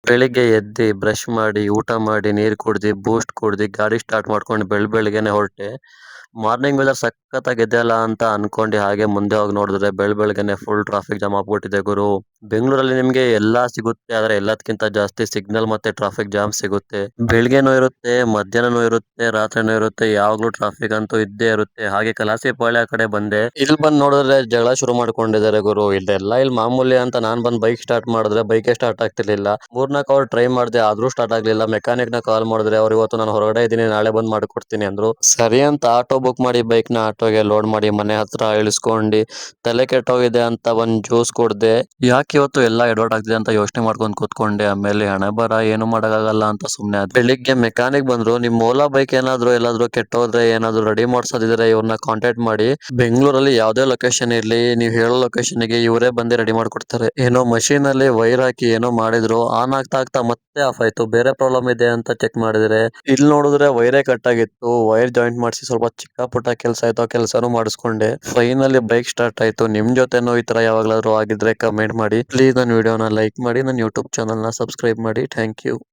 ಬೆಳಿಗ್ಗೆ ಎದ್ದಿ ಬ್ರಷ್ ಮಾಡಿ, ಊಟ ಮಾಡಿ, ನೀರ್ ಕುಡ್ದಿ, ಬೂಸ್ಟ್ ಕುಡ್ದಿ, ಗಾಡಿ ಸ್ಟಾರ್ಟ್ ಮಾಡ್ಕೊಂಡು ಬೆಳಗ್ಗೆನೆ ಹೊರಟೆ. ಮಾರ್ನಿಂಗ್ ವೆದರ್ ಸಖತ್ತಾಗಿದೆಯಲ್ಲ ಅಂತ ಅನ್ಕೊಂಡು ಹಾಗೆ ಮುಂದೆ ಹೋಗಿ ನೋಡಿದ್ರೆ ಬೆಳಗ್ಗೆನೆ ಫುಲ್ ಟ್ರಾಫಿಕ್ ಜಾಮ್ ಆಗ್ಬಿಟ್ಟಿದೆ ಗುರು. ಬೆಂಗಳೂರಲ್ಲಿ ನಿಮ್ಗೆ ಎಲ್ಲಾ ಸಿಗುತ್ತೆ, ಆದ್ರೆ ಎಲ್ಲದಕ್ಕಿಂತ ಜಾಸ್ತಿ ಸಿಗ್ನಲ್ ಮತ್ತೆ ಟ್ರಾಫಿಕ್ ಜಾಮ್ ಸಿಗುತ್ತೆ. ಬೆಳಿಗ್ಗೆನೂ ಇರುತ್ತೆ, ಮಧ್ಯಾಹ್ನನೂ ಇರುತ್ತೆ, ರಾತ್ರಿನೂ ಇರುತ್ತೆ, ಯಾವಾಗ್ಲೂ ಟ್ರಾಫಿಕ್ ಅಂತೂ ಇದ್ದೇ ಇರುತ್ತೆ. ಹಾಗೆ ಕಲಾಸಿಪಾಳ್ಯ ಕಡೆ ಬಂದೆ. ಇಲ್ಲಿ ಬಂದ್ ನೋಡಿದ್ರೆ ಜಗಳ ಶುರು ಮಾಡ್ಕೊಂಡಿದ್ದಾರೆ ಗುರು. ಇಲ್ಲಿ ಮಾಮೂಲಿ ಅಂತ ನಾನ್ ಬಂದ್ ಬೈಕ್ ಸ್ಟಾರ್ಟ್ ಮಾಡಿದ್ರೆ ಬೈಕೇ ಸ್ಟಾರ್ಟ್ ಆಗ್ತಿರ್ಲಿಲ್ಲ. 3-4 ಅವರ್ ಟ್ರೈ ಮಾಡಿದೆ, ಆದ್ರೂ ಸ್ಟಾರ್ಟ್ ಆಗ್ಲಿಲ್ಲ. ಮೆಕ್ಯಾನಿಕ್ ನ ಕಾಲ್ ಮಾಡಿದ್ರೆ ಅವ್ರು ಇವತ್ತು ನಾನು ಹೊರಗಡೆ ಇದ್ದೀನಿ, ನಾಳೆ ಬಂದ್ ಮಾಡ್ಕೊಡ್ತೀನಿ ಅಂದ್ರು. ಸರಿ ಅಂತ ಆಟೋ ಬುಕ್ ಮಾಡಿ ಬೈಕ್ ನ ಆಟೋಗೆ ಲೋಡ್ ಮಾಡಿ ಮನೆ ಹತ್ರ ಇಳಿಸ್ಕೊಂಡು ತಲೆ ಕೆಟ್ಟೋಗಿದೆ ಅಂತ ಒಂದ್ ಜ್ಯೂಸ್ ಕುಡ್ದೆ. ಯಾಕೆ ಇವತ್ತು ಎಲ್ಲ ಎಡವಟ್ ಆಗ್ತಿದೆ ಅಂತ ಯೋಚನೆ ಮಾಡ್ಕೊಂಡ್ ಕೂತ್ಕೊಂಡೆ. ಆಮೇಲೆ ಹಣೆ ಬರ ಏನು ಮಾಡಕ್ಕಾಗಲ್ಲ ಅಂತ ಸುಮ್ನೆ ಆದೆ. ಬೆಳಿಗ್ಗೆ ಮೆಕ್ಯಾನಿಕ್ ಬಂದ್ರು, ನಿಮ್ ಓಲಾ ಬೈಕ್ ಏನಾದ್ರು ಎಲ್ಲಾದ್ರೂ ಕೆಟ್ಟೋದ್ರೆ ಏನಾದ್ರು ರೆಡಿ ಮಾಡ್ಸೋದಿದ್ರೆ ಇವ್ರನ್ನ ಕಾಂಟ್ಯಾಕ್ಟ್ ಮಾಡಿ. ಬೆಂಗಳೂರಲ್ಲಿ ಯಾವ್ದೇ ಲೊಕೇಶನ್ ಇರ್ಲಿ, ನೀವ್ ಹೇಳೋ ಲೊಕೇಶನ್ ಗೆ ಇವರೇ ಬಂದು ರೆಡಿ ಮಾಡ್ಕೊಡ್ತಾರೆ. ಏನೋ ಮಷೀನ್ ಅಲ್ಲಿ ವೈರ್ ಹಾಕಿ ಏನೋ ಮಾಡಿದ್ರು, ಆನ್ ಆಗ್ತಾ ಆಗ್ತಾ ಮತ್ತೆ ಆಫ್ ಆಯ್ತು. ಬೇರೆ ಪ್ರಾಬ್ಲಮ್ ಇದೆ ಅಂತ ಚೆಕ್ ಮಾಡಿದ್ರೆ ಇಲ್ಲಿ ನೋಡಿದ್ರೆ ವೈರೇ ಕಟ್ ಆಗಿತ್ತು. ವೈರ್ ಜಾಯಿಂಟ್ ಮಾಡಿಸಿ ಸ್ವಲ್ಪ ಚಿಕ್ಕ ಪುಟ್ಟ ಕೆಲಸ ಆಯ್ತು, ಆ ಕೆಲಸನೂ ಮಾಡಿಸ್ಕೊಂಡೆ. ಫೈನಲಿ ಬೈಕ್ ಸ್ಟಾರ್ಟ್ ಆಯ್ತು. ನಿಮ್ ಜೊತೆನೂ ಈ ತರ ಯಾವಾಗ್ಲಾದ್ರೂ ಆಗಿದ್ರೆ ಕಮೆಂಟ್ ಮಾಡಿ ಪ್ಲೀಸ್. ನನ್ನ ವಿಡಿಯೋನ ಲೈಕ್ ಮಾಡಿ, ನನ್ನ ಯೂಟ್ಯೂಬ್ ಚಾನಲ್ ನ ಸಬ್ಸ್ಕ್ರೈಬ್ ಮಾಡಿ. Thank you.